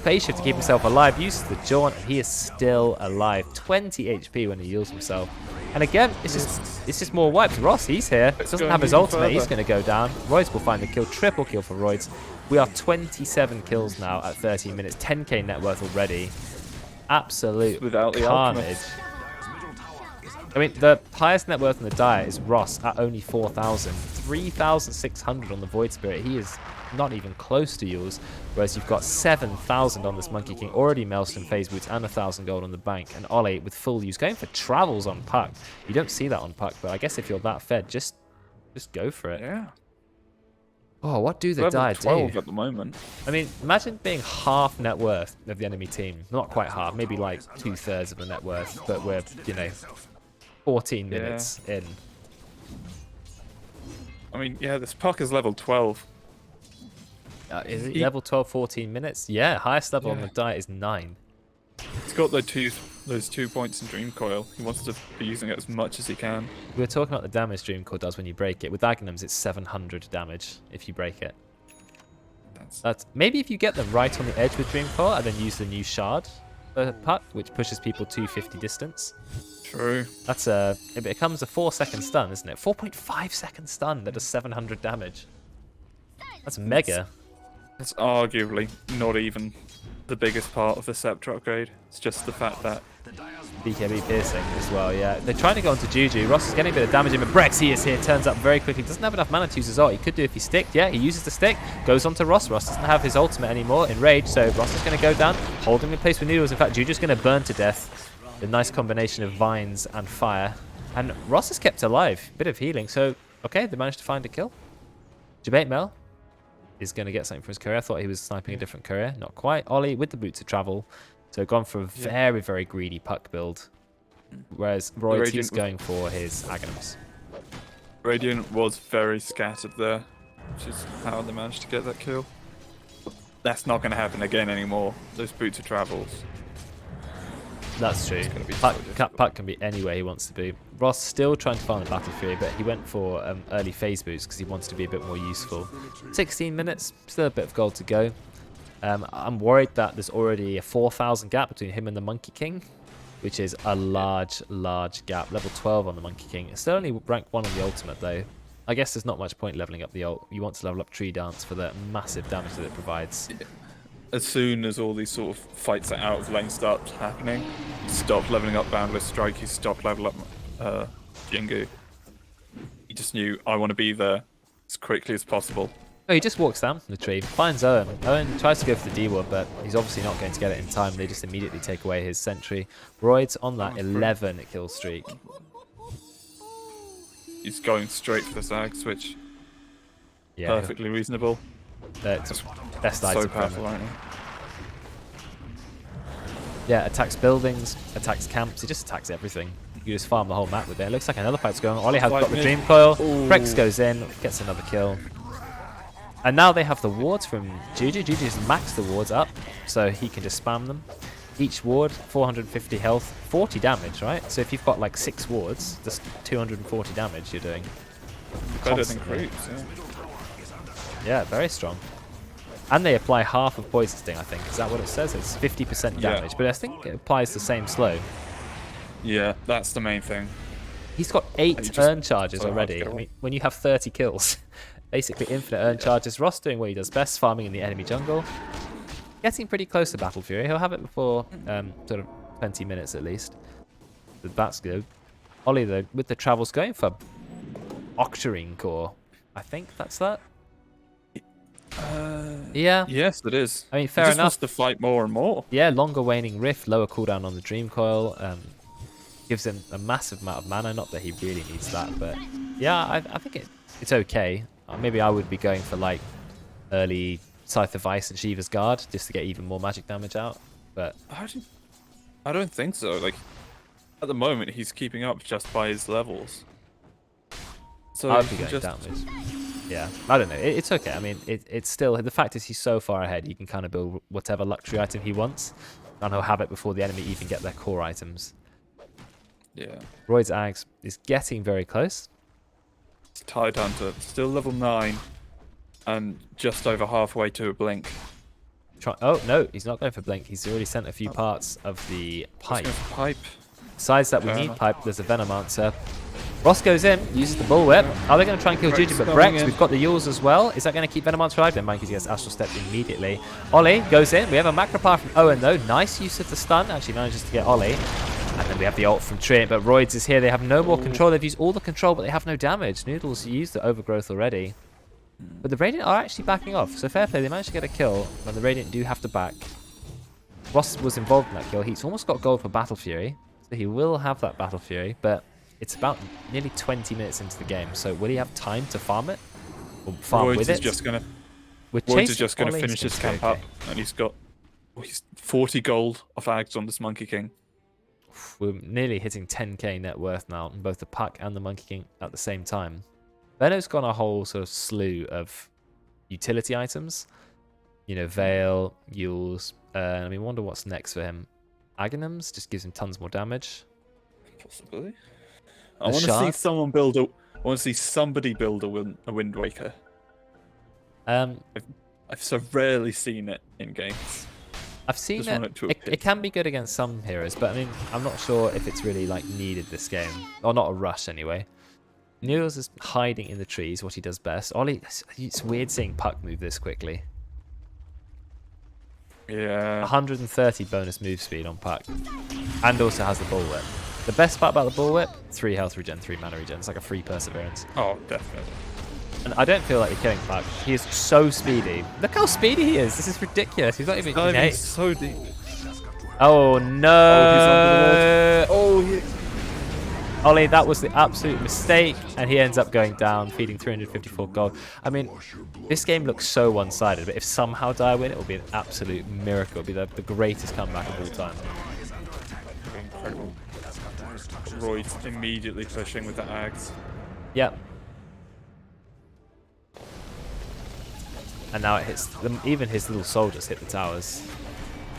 Patient to keep himself alive. Uses the Jaunt, and he is still alive. 20 HP when he heals himself. And again, it's just more wipes. Ross, he's here. Doesn't have his ultimate. He's going to go down. Royds will find the kill. Triple kill for Royds. We are 27 kills now at 13 minutes. 10k net worth already. Absolute Without the carnage. alchemist. I mean, the highest net worth in the diet is Ross at only 4,000. 3,600 on the Void Spirit. He is not even close to yours. Whereas you've got 7,000 on this Monkey King, already Maelstrom Phase Boots, and 1,000 gold on the bank. And Ollie with full use, going for travels on Puck. You don't see that on Puck, but I guess if you're that fed, just go for it. Yeah. Oh, what do the Level die 12 do? at the moment. I mean, imagine being half net worth of the enemy team. Not quite half, maybe like 2/3 of the net worth, but we're, 14 minutes in. I mean, yeah, this Puck is level 12. Is it level 12, 14 minutes? Yeah, highest level on the die is 9. He's got those 2 points in Dream Coil. He wants to be using it as much as he can. We were talking about the damage Dream Core does when you break it. With Aghanims, it's 700 damage if you break it. That's maybe if you get them right on the edge with Dream Core and then use the new shard for Puck, which pushes people 250 distance. True. That's it becomes a 4-second stun, isn't it? 4.5-second stun that does 700 damage. That's mega. It's arguably not even the biggest part of the Scepter upgrade. It's just the fact that BKB piercing as well, yeah. They're trying to go onto Juju. Ross is getting a bit of damage in, but Brex, he is here, turns up very quickly. Doesn't have enough mana to use his ult. He could do if he sticked. Yeah, he uses the stick, goes onto Ross. Ross doesn't have his ultimate anymore in Rage, so Ross is going to go down, hold him in place with Noodles. In fact, Juju's going to burn to death. A nice combination of vines and fire. And Ross is kept alive. Bit of healing, so okay, they managed to find a kill. Debate Mel is going to get something for his career. I thought he was sniping a different career. Not quite. Ollie with the boots of travel. So gone for a very, very greedy Puck build. Whereas Roy is going for his Aghanims. Radiant was very scattered there, which is how they managed to get that kill. That's not going to happen again anymore. Those boots of travels. That's true. Puck can be anywhere he wants to be. Ross still trying to farm the Battle Fury, but he went for early phase boots because he wants to be a bit more useful. 16 minutes, still a bit of gold to go. I'm worried that there's already a 4,000 gap between him and the Monkey King, which is a large, large gap. Level 12 on the Monkey King. It's still only rank 1 on the ultimate though. I guess there's not much point leveling up the ult. You want to level up Tree Dance for the massive damage that it provides. As soon as all these sort of fights are out of lane start happening, you stop leveling up Boundless Strike, you stop leveling up Jingu. He just knew, I want to be there as quickly as possible. Oh, he just walks down the tree, finds Owen. Owen tries to go for the D-ward, but he's obviously not going to get it in time. They just immediately take away his sentry. Royd's on that 11 kill streak. He's going straight for the Zag switch. Yeah, perfectly reasonable. That's best so item powerful right now. Yeah, attacks buildings, attacks camps. He just attacks everything. You just farm the whole map with it. It looks like another fight's going on. Ollie has got the Dream Coil. Rex goes in, gets another kill. And now they have the wards from Juju. Juju's maxed the wards up, so he can just spam them. Each ward, 450 health, 40 damage, right? So if you've got like 6 wards, that's 240 damage you're doing. Better than creeps, yeah. Yeah, very strong. And they apply half of Poison Sting, I think. Is that what it says? It's 50% damage, but I think it applies the same slow. Yeah, that's the main thing. He's got 8 urn charges already. I mean, when you have 30 kills, basically infinite urn charges. Ross doing what he does best, farming in the enemy jungle. Getting pretty close to Battle Fury. He'll have it before sort of 20 minutes at least. But that's good. Ollie, though, with the travels going for Octarine Core. I think that's that. Yeah. Yes, it is. I mean, fair he just enough. Wants to fight more and more. Yeah, longer waning rift, lower cooldown on the Dream Coil. Gives him a massive amount of mana. Not that he really needs that, but yeah, I think it's okay. Maybe I would be going for like early Scythe of Ice and Shiva's Guard just to get even more magic damage out. But I don't think so. Like at the moment, he's keeping up just by his levels. So I'd be going downwards. Yeah, I don't know. It's okay. I mean, it's still the fact is he's so far ahead. He can kind of build whatever luxury item he wants, and he'll have it before the enemy even get their core items. Yeah. Royd's Axe is getting very close. It's Tide Hunter, still level 9, and just over halfway to a blink. Oh no, he's not going for blink. He's already sent a few parts of the pipe. Pipe. Besides that, we need pipe. There's a Venomancer. Ross goes in, uses the bullwhip. Are they going to try and kill Juju? But Brex, we've got the Yules as well. Is that going to keep Venomancer alive? Then Monkey gets Astral Step immediately. Ollie goes in. We have a Macropar from Owen though. Nice use of the stun. Actually manages to get Ollie. And then we have the ult from Trent, but Roids is here. They have no more control. They've used all the control, but they have no damage. Noodles used the overgrowth already. But the Radiant are actually backing off. So fair play, they managed to get a kill, and the Radiant do have to back. Ross was involved in that kill. He's almost got gold for Battle Fury. So he will have that Battle Fury, but it's about nearly 20 minutes into the game. So will he have time to farm it? Or farm Roids with is it? just gonna Ollie, finish his camp up, and he's 40 gold off Ags on this Monkey King. We're nearly hitting 10k net worth now on both the Puck and the Monkey King at the same time. Venom's got a whole sort of slew of utility items. You know, Veil, Yules. I mean, wonder what's next for him. Aghanims just gives him tons more damage. Possibly. I want to see someone build a. I want to see somebody build a Wind Waker. I've so rarely seen it in games. I've seen it can be good against some heroes, but I mean, I'm not sure if it's really like needed this game, or not a rush anyway. Noodles is hiding in the trees, what he does best. Ollie, it's weird seeing Puck move this quickly. Yeah. 130 bonus move speed on Puck, and also has the bullwhip. The best part about the bullwhip: 3 health regen, 3 mana regen. It's like a free perseverance. Oh, definitely. And I don't feel like you're killing Puck. He is so speedy. Look how speedy he is. This is ridiculous. He's not even innate. So deep. Oh no! Oh, he's under the wall. Ollie, that was the absolute mistake, and he ends up going down, feeding 354 gold. I mean, this game looks so one-sided, but if somehow Dire win, it will be an absolute miracle. It will be the greatest comeback of all time. Incredible. Roy's immediately pushing with the Ags. Yep. And now it hits them. Even his little soldiers hit the towers.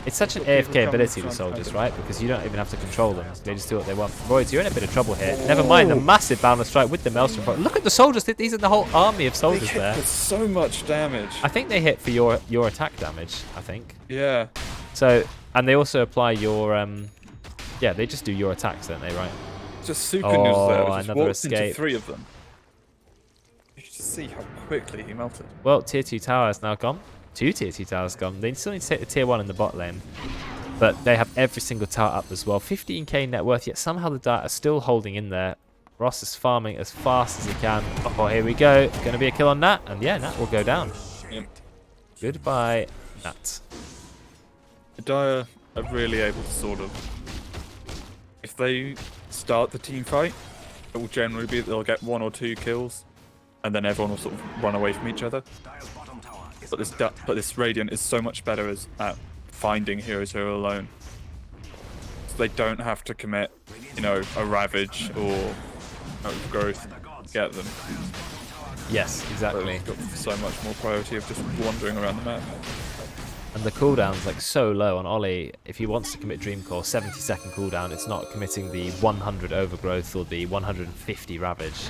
It's such an AFK ability, the soldiers, right? Because you don't even have to control them. They just do what they want. Roids, you're in a bit of trouble here. Never mind the massive boundless strike with the Maelstrom. Look at the soldiers. These are the whole army of soldiers there. There's so much damage. I think they hit for your attack damage, I think. Yeah. So, and they also apply your, yeah, they just do your attacks, don't they, right? Just super noodles there. Just another walked into escape. 3 of them. You should see how quickly he melted. Well, tier 2 tower is now gone. 2 tier 2 towers gone. They still need to take the tier 1 in the bot lane. But they have every single tower up as well. 15k net worth, yet somehow the Dart are still holding in there. Ross is farming as fast as he can. Oh, here we go. Going to be a kill on Nat. And yeah, Nat will go down. Yep. Goodbye, Nat. The Dire are really able to sort of... If they start the team fight, it will generally be that they'll get 1 or 2 kills. And then everyone will sort of run away from each other. But this Radiant is so much better at finding heroes who are alone. So they don't have to commit, you know, a Ravage or Growth to get them. Yes, exactly. They've got so much more priority of just wandering around the map. And the cooldown's like so low on Ollie. If he wants to commit Dream Core, 70-second cooldown. It's not committing the 100 Overgrowth or the 150 Ravage.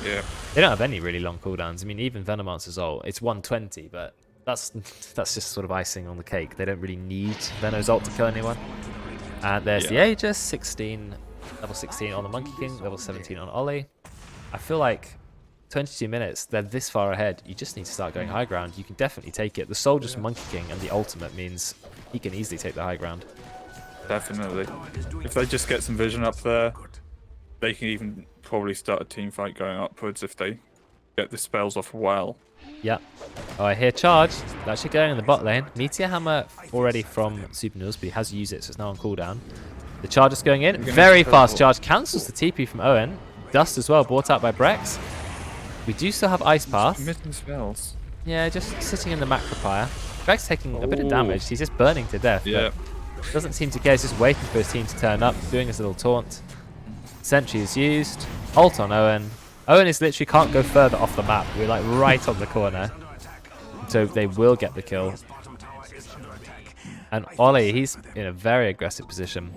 Yeah. They don't have any really long cooldowns. I mean, even Venomancer's ult, it's 120, but that's just sort of icing on the cake. They don't really need Venom's ult to kill anyone. And there's the Aegis, 16, level 16 on the Monkey King, level 17 on Ollie. I feel like 22 minutes, they're this far ahead. You just need to start going high ground. You can definitely take it. The Soldier's Monkey King and the ultimate means he can easily take the high ground. Definitely. If they just get some vision up there, they can even probably start a team fight going upwards if they get the spells off well. Yep. Oh, I hear charge. They're actually going in the bot lane. Meteor Hammer already from Super Noodles, but he has used it, so it's now on cooldown. The charge is going in. Very fast charge. Cancels the TP from Owen. Dust as well, brought out by Brex. We do still have Ice Path. Missing spells. Yeah, just sitting in the Macropire. Brex taking a bit of damage. He's just burning to death. Yeah. Doesn't seem to care. He's just waiting for his team to turn up, doing his little taunt. Sentry is used. Ult on Owen. Owen is literally can't go further off the map. We're like right on the corner. So they will get the kill. And Ollie, he's in a very aggressive position.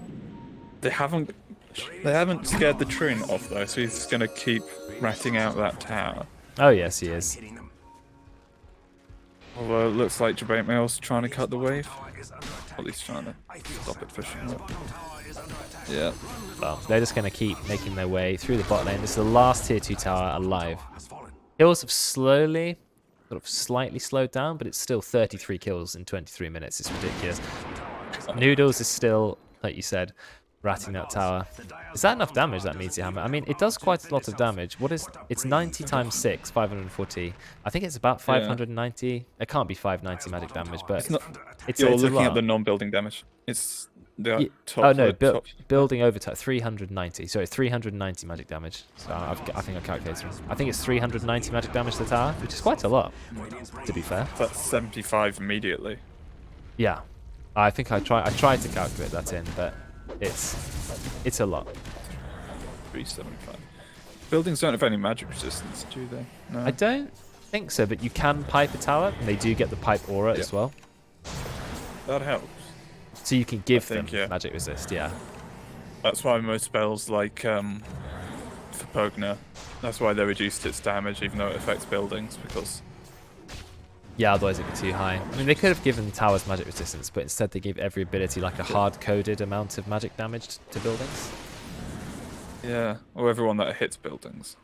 They haven't scared the Trin off though, so he's just gonna keep ratting out that tower. Oh yes, he is. Although it looks like Jabate Mail's trying to cut the wave. At least trying to stop it pushing up. Yeah. Well, they're just going to keep making their way through the bot lane. This is the last tier 2 tower alive. Kills have slowly, sort of slightly slowed down, but it's still 33 kills in 23 minutes. It's ridiculous. Noodles is still, like you said, ratting that tower. Is that enough damage, that meteor hammer? I mean, it does quite a lot of damage. What is... It's 90 times 6, 540. I think it's about 590. It can't be 590 magic damage, but It's not. it's You're a looking lot. at the non-building damage. It's the top. Oh no, top. building over 390. Sorry, 390 magic damage. So I think I calculated wrong. I think it's 390 magic damage to the tower, which is quite a lot, to be fair. That's 75 immediately. Yeah, I think I tried to calculate that in, but it's a lot. 375. Buildings don't have any magic resistance, do they? No. I don't think so, but you can pipe a tower, and they do get the pipe aura as well. That helps. So you can give think, them magic resist, yeah. That's why most spells like for Pugna, that's why they reduced its damage even though it affects buildings, because Yeah, otherwise it'd be too high. I mean, they could have given towers magic resistance, but instead they gave every ability like a hard-coded amount of magic damage to buildings. yeah, or everyone that hits buildings.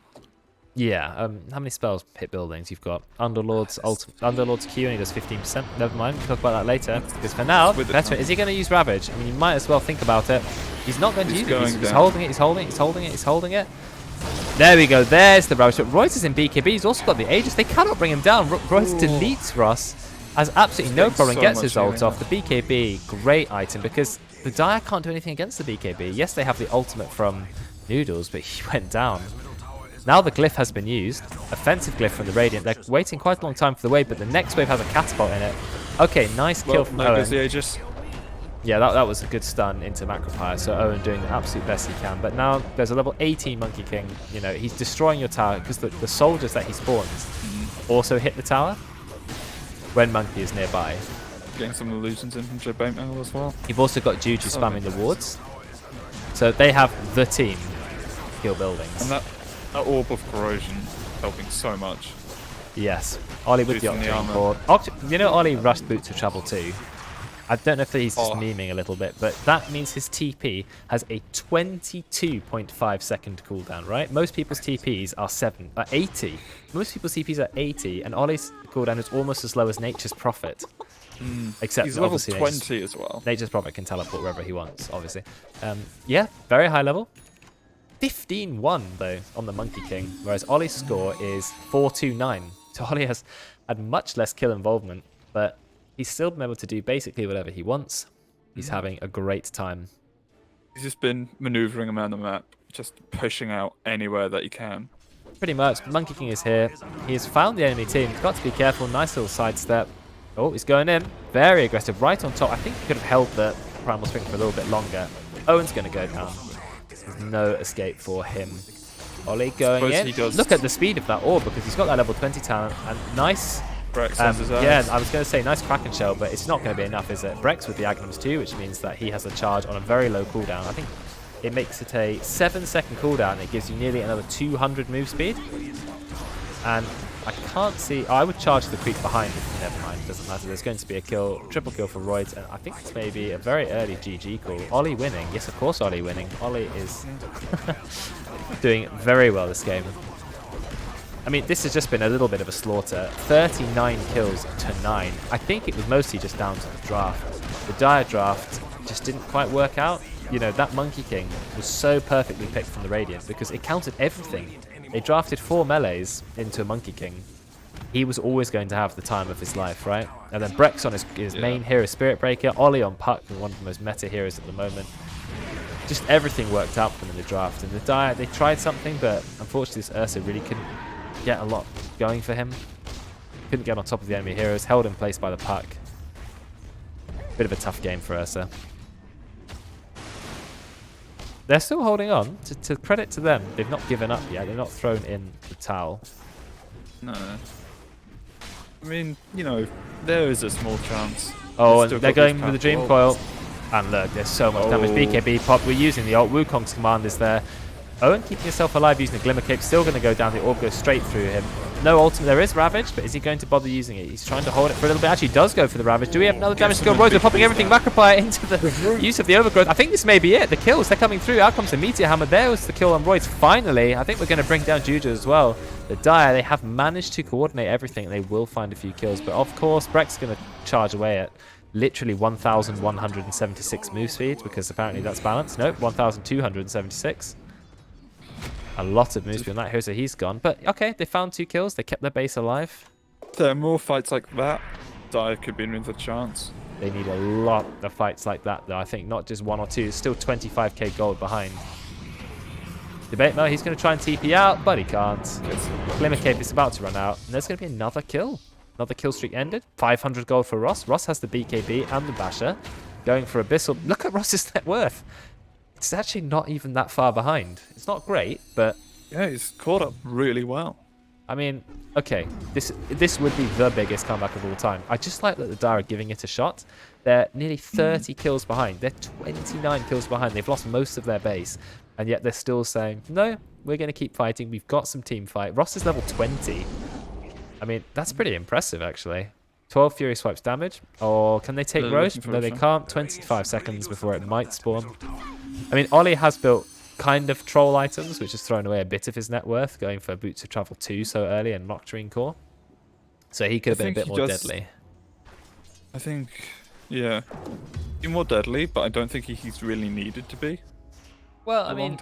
Yeah, how many spells hit buildings? You've got Underlord's Q and he does 15%. Never mind, we'll talk about that later. Because for now, is he going to use Ravage? I mean, you might as well think about it. He's not going to use it. He's holding it, he's holding it, he's holding it, he's holding it. There we go, there's the Ravage. But Royce is in BKB, he's also got the Aegis. They cannot bring him down. Royce deletes Ross, has absolutely no problem, gets his ult off. The BKB, great item, because the Dire can't do anything against the BKB. Yes, they have the ultimate from Noodles, but he went down. Now the glyph has been used, offensive glyph from the Radiant. They're waiting quite a long time for the wave, but the next wave has a catapult in it. Okay, nice kill from Owen. The Aegis. Yeah, that was a good stun into Macropire, so Owen doing the absolute best he can. But now there's a level 18 Monkey King. You know, he's destroying your tower because the soldiers that he spawns also hit the tower when Monkey is nearby. Getting some illusions in from Jabate as well. You've also got Juju spamming the wards. So they have the team kill buildings. And that orb of corrosion helping so much. Yes. Ollie with the Boosting the Octane. You know Ollie rushed Boots of Travel too? I don't know if he's just memeing a little bit, but that means his TP has a 22.5 second cooldown, right? Most people's TPs are 80. Most people's TPs are 80, and Ollie's cooldown is almost as low as Nature's Prophet. Except he's level obviously 20 as well. Nature's Prophet can teleport wherever he wants, obviously. Yeah, very high level. 15-1 though on the Monkey King, whereas Ollie's score is 429. So Ollie has had much less kill involvement, but he's still been able to do basically whatever he wants. He's having a great time. He's just been maneuvering around the map, just pushing out anywhere that he can. Pretty much. Monkey King is here. He has found the enemy team. He's got to be careful. Nice little sidestep. Oh, he's going in. Very aggressive. Right on top. I think he could have held the Primal Spring for a little bit longer. Owen's going to go down. There's no escape for him. Ollie going in. Look at the speed of that orb, because he's got that level 20 talent. And nice. Brex yeah, I was going to say nice Kraken Shell, but it's not going to be enough, is it? Brex with the Agnums too, which means that he has a charge on a very low cooldown. I think it makes it a 7-second cooldown. And it gives you nearly another 200 move speed. And I can't see... Oh, I would charge the creep behind. Never mind, doesn't matter. There's going to be a kill, triple kill for Roids, and I think it's maybe a very early GG call. Ollie winning. Yes, of course Ollie winning. Ollie is doing very well this game. I mean, this has just been a little bit of a slaughter. 39 kills to 9. I think it was mostly just down to the draft. The Dire draft just didn't quite work out. You know, that Monkey King was so perfectly picked from the Radiant because it counted everything. They drafted 4 melees into a Monkey King. He was always going to have the time of his life, right? And then Brex on his main hero, Spirit Breaker. Ollie on Puck, one of the most meta heroes at the moment. Just everything worked out for them in the draft. And the Dire, they tried something, but unfortunately this Ursa really couldn't get a lot going for him. Couldn't get on top of the enemy heroes. Held in place by the Puck. Bit of a tough game for Ursa. They're still holding on. To credit to them, they've not given up yet. They've not thrown in the towel. No. I mean, you know, there is a small chance. Oh, and they're going with the Dream Coil. And look, there's so much damage. BKB pop. We're using the ult. Wukong's command is there. Owen keeping himself alive using the Glimmer Cape. Still going to go down. The orb goes straight through him. No ultimate. There is Ravage, but is he going to bother using it? He's trying to hold it for a little bit. Actually does go for the Ravage. Do we have another damage to go? Royce, we're popping everything. Macropire into the use of the Overgrowth. I think this may be it. The kills, they're coming through. Out comes the Meteor Hammer. There was the kill on Royce. Finally, I think we're going to bring down Juju as well. The Dire, they have managed to coordinate everything. They will find a few kills. But of course, Brex is going to charge away at literally 1,176 move speed, because apparently that's balanced. Nope, 1,276. A lot of move speed on that hero, so he's gone. But okay, they found 2 kills. They kept their base alive. There are more fights like that. Dive could be in with a chance. They need a lot of fights like that, though. I think not just 1 or 2. It's still 25k gold behind. Debate Mo, he's going to try and TP out, but he can't. Glimmer Cape is about to run out, and there's going to be another kill. Another kill streak ended. 500 gold for Ross. Ross has the BKB and the Basher. Going for Abyssal. Look at Ross's net worth. It's actually not even that far behind. It's not great, but... Yeah, he's caught up really well. I mean, okay, this would be the biggest comeback of all time. I just like that the Dire are giving it a shot. They're nearly 30 kills behind. They're 29 kills behind. They've lost most of their base. And yet they're still saying, no, we're going to keep fighting. We've got some team fight. Ross is level 20. I mean, that's pretty impressive, actually. 12 Fury Swipes damage. Or can they take Roche? No, they can't. 25 seconds before it might spawn. I mean, Ollie has built kind of troll items, which has thrown away a bit of his net worth, going for Boots of Travel 2 so early and Nocturne Core. So he could have been a bit more deadly. I think, yeah, be more deadly, but I don't think he's really needed to be. Well, I mean,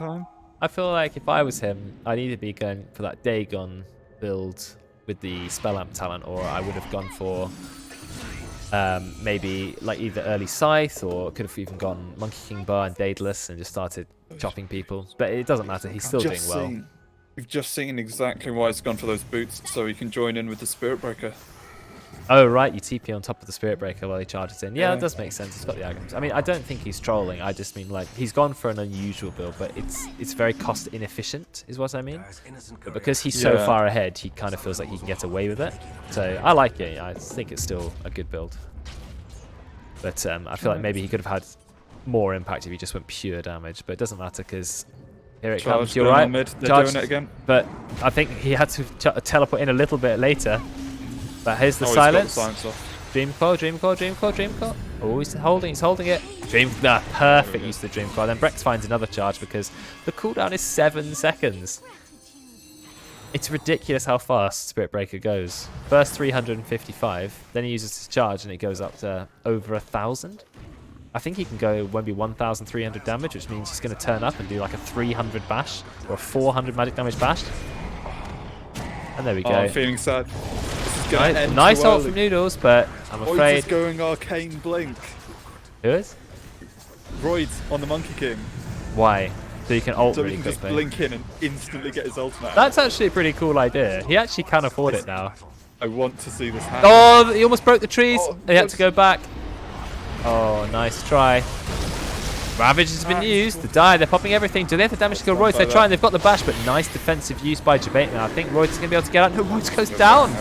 I feel like if I was him, I'd either be going for that Dagon build with the Spell Amp talent, or I would have gone for maybe like either early Scythe, or could have even gone Monkey King Bar and Daedalus and just started chopping people. But it doesn't matter, he's still doing well. We've just seen exactly why he's gone for those boots, so he can join in with the Spirit Breaker. Oh, right, you TP on top of the Spirit Breaker while he charges in. Yeah, that does make sense. He's got the Aghanim's. I mean, I don't think he's trolling. I just mean, like, he's gone for an unusual build, but it's very cost inefficient, is what I mean. But because he's so far ahead, he kind of feels like he can get away with it. So I like it. I think it's still a good build. But I feel like maybe he could have had more impact if he just went pure damage. But it doesn't matter because here it comes. You're right. They're doing it again. But I think he had to teleport in a little bit later. But here's the silence. Dream Core, Dream Core, Dream Core, Dream Core. Oh, he's holding it. Perfect use of the Dream Core. Then Brex finds another charge because the cooldown is 7 seconds. It's ridiculous how fast Spirit Breaker goes. First 355, then he uses his charge and it goes up to over 1,000. I think he can go maybe 1,300 damage, which means he's going to turn up and do like a 300 bash or a 400 magic damage bash. And there we go. Oh, I'm feeling sad. This is going to end nice ult from Noodles, but I'm afraid... Royd's going Arcane Blink. Who is? Royd's on the Monkey King. Why? So you can ult so really he can quickly. just blink in and instantly get his ultimate. That's actually a pretty cool idea. He actually can afford it now. I want to see this happen. Oh, he almost broke the trees. Oh, he had to go back. Oh, nice try. Ravage has been used. The die, they're popping everything. Do they have the damage to kill Royce? They're trying. They've got the bash, but nice defensive use by Jabate now. I think Royce is going to be able to get out. No, Royce goes down.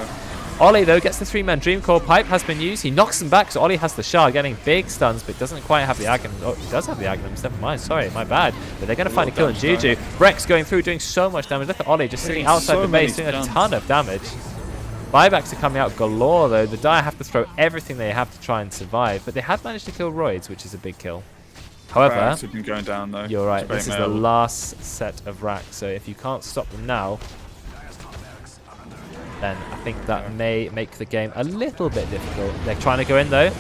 Ollie, though, gets the 3-man Dream Core. Pipe has been used. He knocks them back, so Ollie has the shard, getting big stuns, but doesn't quite have the Aghanim. Oh, he does have the Aghanim. Never mind. Sorry, my bad. But they're going to find a kill in Juju. Brex going through, doing so much damage. Look at Ollie just sitting outside the base, doing a ton of damage. Buybacks are coming out galore, though. The Dire have to throw everything they have to try and survive, but they have managed to kill Roids, which is a big kill. However, been going down, though. You're right. This is the last set of racks, so if you can't stop them now, then I think that may make the game a little bit difficult. They're trying to go in, though.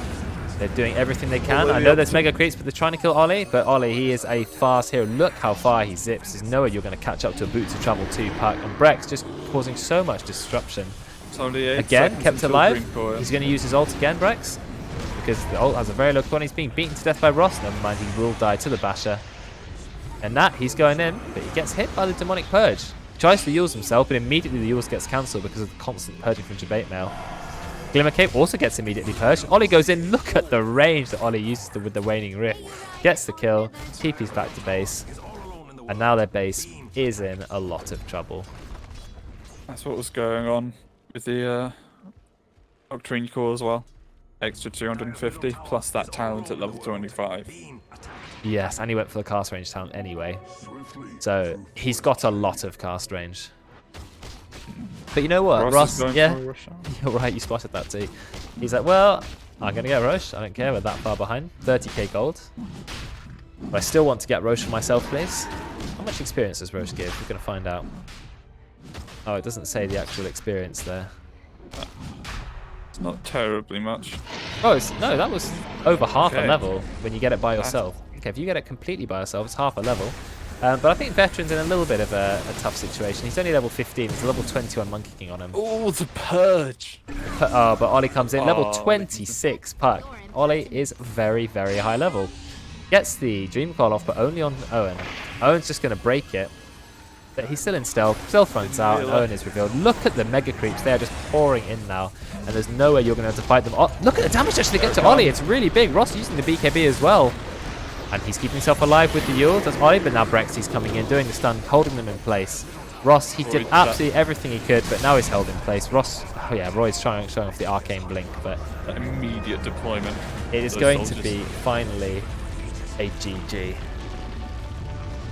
They're doing everything they can. I know there's mega creeps, but they're trying to kill Ollie. But Ollie, he is a fast hero. Look how far he zips. There's no way you're going to catch up to a Boots of Travel 2 pack. And Brex just causing so much disruption. Again, kept alive. He's going to use his ult again, Brex. Because the ult has a very low cooldown. He's being beaten to death by Ross. Never mind, he will die to the Basher. And that, he's going in, but he gets hit by the Demonic Purge. He tries to use himself, but immediately the use gets cancelled because of the constant purging from Jabate Mail. Glimmer Cape also gets immediately purged. Ollie goes in. Look at the range that Ollie uses with the Waning Rift. Gets the kill. TP's back to base. And now their base is in a lot of trouble. That's what was going on with the Nocturne Core as well. Extra 250 plus that talent at level 25. Yes, and he went for the cast range talent anyway. So he's got a lot of cast range. But you know what, Ross, yeah, you're right, you spotted that too. He's like, well, I'm going to get Roche. I don't care, we're that far behind. 30k gold. But I still want to get Roche for myself, please. How much experience does Roche give? We're going to find out. Oh, it doesn't say the actual experience there. It's not terribly much. Oh, no, that was over half a Okay. level when you get it by yourself. Okay, if you get it completely by yourself, it's half a level. But I think Veteran's in a little bit of a tough situation. He's only level 15. There's a level 21 Monkey King on him. Oh, the purge. But Ollie comes in. Level Oh, 26 Puck. Ollie is very, very high level. Gets the Dream Coil off, but only on Owen. Owen's just going to break it. But he's still in stealth. Stealth runs out, and Owen is revealed. Look at the Mega Creeps. They are just pouring in now. And there's no way you're going to have to fight them. Oh, look at the damage actually get to Ollie. It's really big. Ross using the BKB as well. And he's keeping himself alive with the Yule. That's Ollie, but now Brexy's coming in, doing the stun, holding them in place. Ross, he did absolutely everything he could, but now he's held in place. Ross, oh yeah, Roy's showing off the arcane blink, but That immediate deployment. it is going to be finally a GG.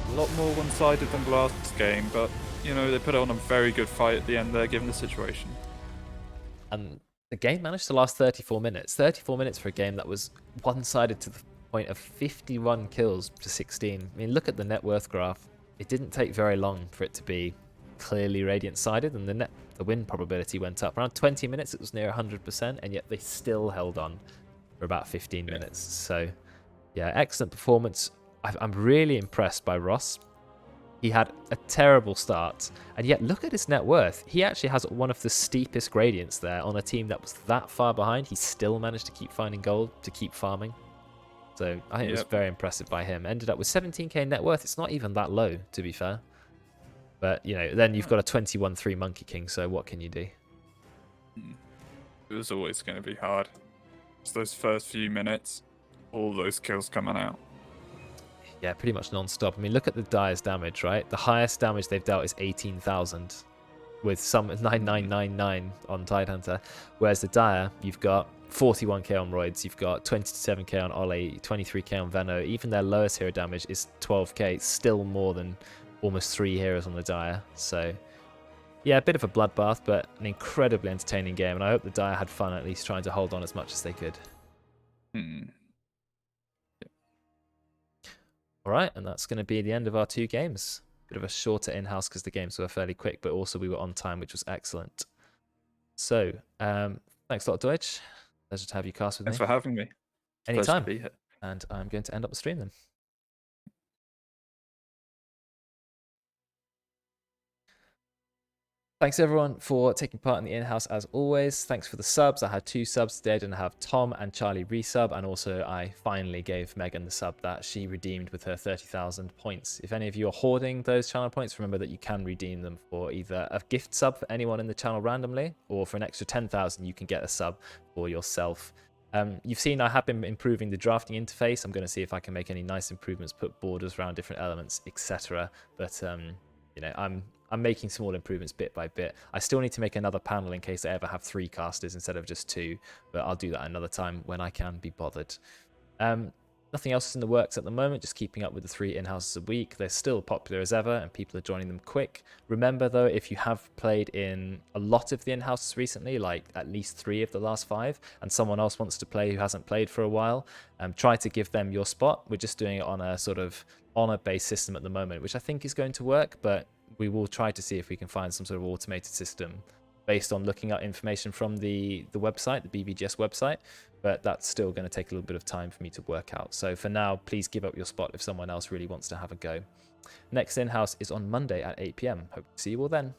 A lot more one-sided than last game, but you know they put on a very good fight at the end there, given the situation. And the game managed to last 34 minutes. 34 minutes for a game that was one-sided to the point of 51 kills to 16. I mean, look at the net worth graph. It didn't take very long for it to be clearly Radiant-sided, and the win probability went up. Around 20 minutes, it was near 100%, and yet they still held on for about 15 minutes. So, yeah, excellent performance. I'm really impressed by Ross. He had a terrible start, and yet look at his net worth. He actually has one of the steepest gradients there on a team that was that far behind. He still managed to keep finding gold, to keep farming. So I think it was very impressive by him. Ended up with 17k net worth. It's not even that low, to be fair. But, you know, then you've got a 21-3 Monkey King, so what can you do? It was always going to be hard. Just those first few minutes, all those kills coming out. Yeah, pretty much non-stop. I mean, look at the Dire's damage, right? The highest damage they've dealt is 18,000 with some 9999 on Tidehunter. Whereas the Dire, you've got 41k on Roids, you've got 27k on Ollie, 23k on Veno. Even their lowest hero damage is 12k. It's still more than almost 3 heroes on the Dire. So, yeah, a bit of a bloodbath, but an incredibly entertaining game. And I hope the Dire had fun at least trying to hold on as much as they could. All right, and that's going to be the end of our 2 games. Bit of a shorter in-house because the games were fairly quick, but also we were on time, which was excellent. So, thanks a lot, Deutsch. Pleasure to have you cast with me. Thanks for having me. Anytime. Pleasure to be here. And I'm going to end up the stream then. Thanks everyone for taking part in the in-house as always. Thanks for the subs. I had 2 subs today. I didn't have Tom and Charlie resub, and also I finally gave Megan the sub that she redeemed with her 30,000 points. If any of you are hoarding those channel points, remember that you can redeem them for either a gift sub for anyone in the channel randomly, or for an extra 10,000 you can get a sub for yourself. You've seen I have been improving the drafting interface. I'm going to see if I can make any nice improvements, put borders around different elements, etc. But you know, I'm making small improvements bit by bit. I still need to make another panel in case I ever have 3 casters instead of just 2, but I'll do that another time when I can be bothered. Nothing else is in the works at the moment, just keeping up with the 3 in-houses a week. They're still popular as ever, and people are joining them quick. Remember, though, if you have played in a lot of the in-houses recently, like at least 3 of the last 5, and someone else wants to play who hasn't played for a while, try to give them your spot. We're just doing it on a sort of honor-based system at the moment, which I think is going to work, but we will try to see if we can find some sort of automated system based on looking at information from the website, the BBGS website, but that's still going to take a little bit of time for me to work out. So for now, please give up your spot if someone else really wants to have a go. Next in-house is on Monday at 8 PM. Hope to see you all then.